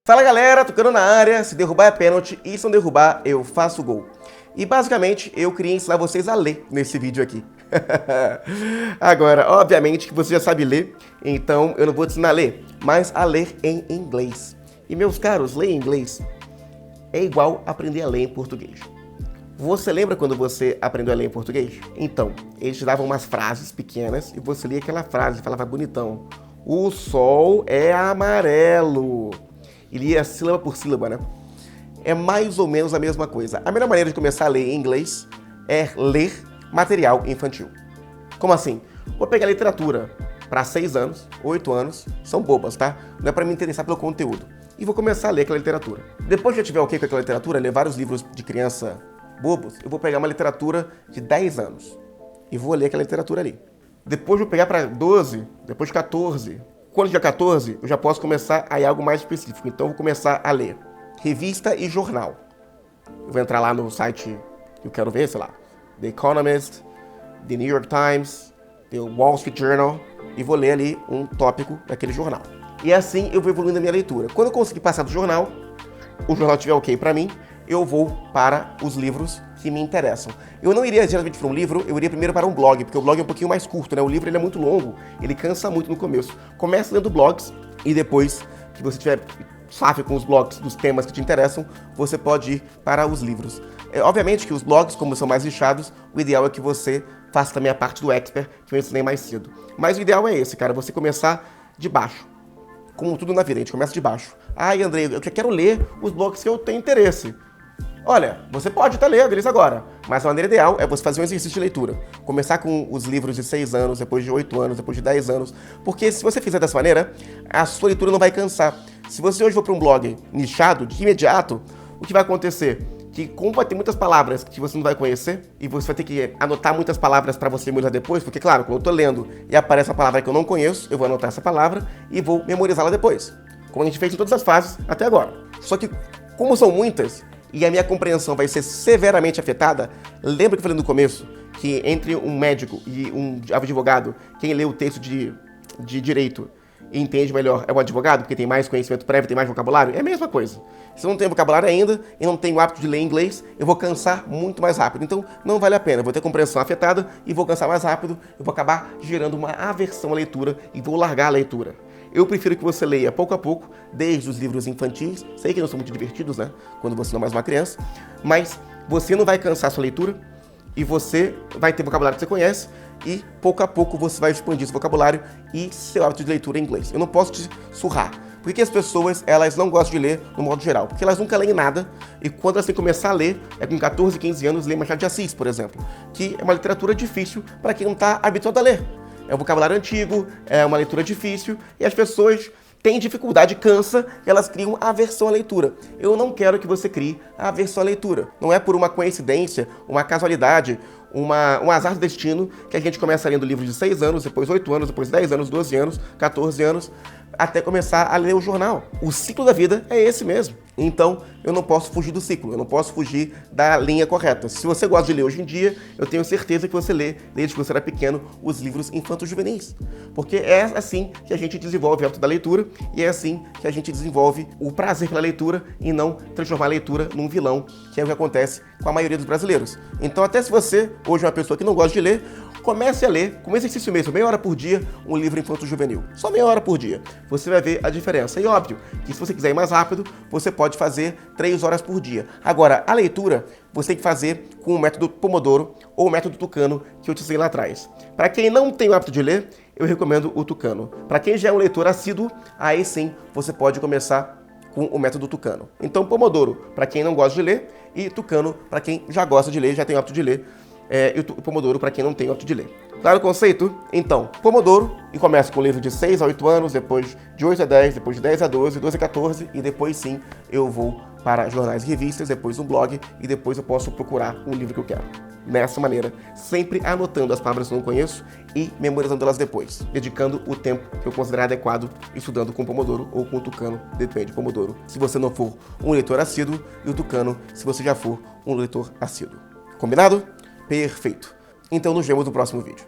Fala galera, Tucano na área, se derrubar é pênalti e se não derrubar eu faço gol. E basicamente eu queria ensinar vocês a ler nesse vídeo aqui. Agora, obviamente que você já sabe ler, então eu não vou te ensinar a ler, mas a ler em inglês. E meus caros, ler em inglês é igual aprender a ler em português. Você lembra quando você aprendeu a ler em português? Então, eles te davam umas frases pequenas e você lia aquela frase e falava bonitão. O sol é amarelo. E lia sílaba por sílaba, né? É mais ou menos a mesma coisa. A melhor maneira de começar a ler em inglês é ler material infantil. Como assim? Vou pegar literatura para 6 anos, 8 anos, são bobas, tá? Não é para me interessar pelo conteúdo. E vou começar a ler aquela literatura. Depois que eu tiver ok com aquela literatura, ler vários livros de criança bobos, eu vou pegar uma literatura de 10 anos e vou ler aquela literatura ali. Depois eu vou pegar para 12, depois de 14. Quando dia 14, eu já posso começar a ir algo mais específico. Então eu vou começar a ler revista e jornal. Eu vou entrar lá no site que eu quero ver, sei lá, The Economist, The New York Times, The Wall Street Journal, e vou ler ali um tópico daquele jornal. E assim eu vou evoluindo a minha leitura. Quando eu conseguir passar do jornal, o jornal estiver ok para mim, eu vou para os livros que me interessam. Eu não iria diretamente para um livro, eu iria primeiro para um blog, porque o blog é um pouquinho mais curto, né? O livro ele é muito longo, ele cansa muito no começo. Comece lendo blogs e depois que você tiver safe com os blogs dos temas que te interessam, você pode ir para os livros. Obviamente que os blogs, como são mais nichados, o ideal é que você faça também a parte do expert, que eu ensinei mais cedo. Mas o ideal é esse, cara, você começar de baixo. Como tudo na vida, a gente começa de baixo. Ai, Andrei, eu quero ler os blogs que eu tenho interesse. Olha, você pode até ler eles agora, mas a maneira ideal é você fazer um exercício de leitura. Começar com os livros de 6 anos, depois de 8 anos, depois de 10 anos. Porque se você fizer dessa maneira, a sua leitura não vai cansar. Se você hoje for para um blog nichado, de imediato, o que vai acontecer? Que como vai ter muitas palavras que você não vai conhecer, e você vai ter que anotar muitas palavras para você memorizar depois, porque claro, quando eu tô lendo e aparece uma palavra que eu não conheço, eu vou anotar essa palavra e vou memorizá-la depois. Como a gente fez em todas as fases até agora. Só que, como são muitas, e a minha compreensão vai ser severamente afetada, lembra que eu falei no começo que entre um médico e um advogado, quem lê o texto de direito e entende melhor é o advogado, porque tem mais conhecimento prévio, tem mais vocabulário? É a mesma coisa. Se eu não tenho vocabulário ainda e não tenho o hábito de ler inglês, eu vou cansar muito mais rápido. Então, não vale a pena. Eu vou ter compreensão afetada e vou cansar mais rápido. Eu vou acabar gerando uma aversão à leitura e vou largar a leitura. Eu prefiro que você leia pouco a pouco, desde os livros infantis. Sei que não são muito divertidos, né? Quando você não é mais uma criança. Mas você não vai cansar a sua leitura e você vai ter vocabulário que você conhece e pouco a pouco você vai expandir esse vocabulário e seu hábito de leitura em inglês. Eu não posso te surrar. Por que as pessoas, elas não gostam de ler no modo geral? Porque elas nunca leem nada e quando elas têm que começar a ler, é com 14, 15 anos, lê Machado de Assis, por exemplo, que é uma literatura difícil para quem não está habituado a ler. É um vocabulário antigo, é uma leitura difícil e as pessoas têm dificuldade, cansa, elas criam aversão à leitura. Eu não quero que você crie aversão à leitura. Não é por uma coincidência, uma casualidade, um azar do destino que a gente começa lendo livros de 6 anos, depois 8 anos, depois 10 anos, 12 anos, 14 anos, até começar a ler o jornal. O ciclo da vida é esse mesmo. Então, eu não posso fugir do ciclo, eu não posso fugir da linha correta. Se você gosta de ler hoje em dia, eu tenho certeza que você lê, desde que você era pequeno, os livros infanto-juvenis. Porque é assim que a gente desenvolve o hábito da leitura e é assim que a gente desenvolve o prazer pela leitura e não transformar a leitura num vilão, que é o que acontece com a maioria dos brasileiros. Então, até se você hoje é uma pessoa que não gosta de ler, comece a ler, como exercício mesmo, meia hora por dia, um livro infanto-juvenil. Só meia hora por dia. Você vai ver a diferença. E óbvio que se você quiser ir mais rápido, você pode fazer 3 horas por dia. Agora, a leitura, você tem que fazer com o método Pomodoro ou o método Tucano, que eu te ensinei lá atrás. Para quem não tem o hábito de ler, eu recomendo o Tucano. Para quem já é um leitor assíduo, aí sim você pode começar com o método Tucano. Então, Pomodoro, para quem não gosta de ler, e Tucano, para quem já gosta de ler, já tem o hábito de ler. E o Pomodoro para quem não tem o hábito de ler. Claro o conceito? Então, Pomodoro, e começa com o livro de 6 a 8 anos, depois de 8 a 10, depois de 10 a 12, 12 a 14, e depois sim eu vou para jornais e revistas, depois um blog, e depois eu posso procurar um livro que eu quero. Dessa maneira, sempre anotando as palavras que eu não conheço e memorizando elas depois, dedicando o tempo que eu considerar adequado, estudando com o Pomodoro ou com o Tucano, depende do Pomodoro, se você não for um leitor assíduo, e o Tucano, se você já for um leitor assíduo. Combinado? Perfeito. Então nos vemos no próximo vídeo.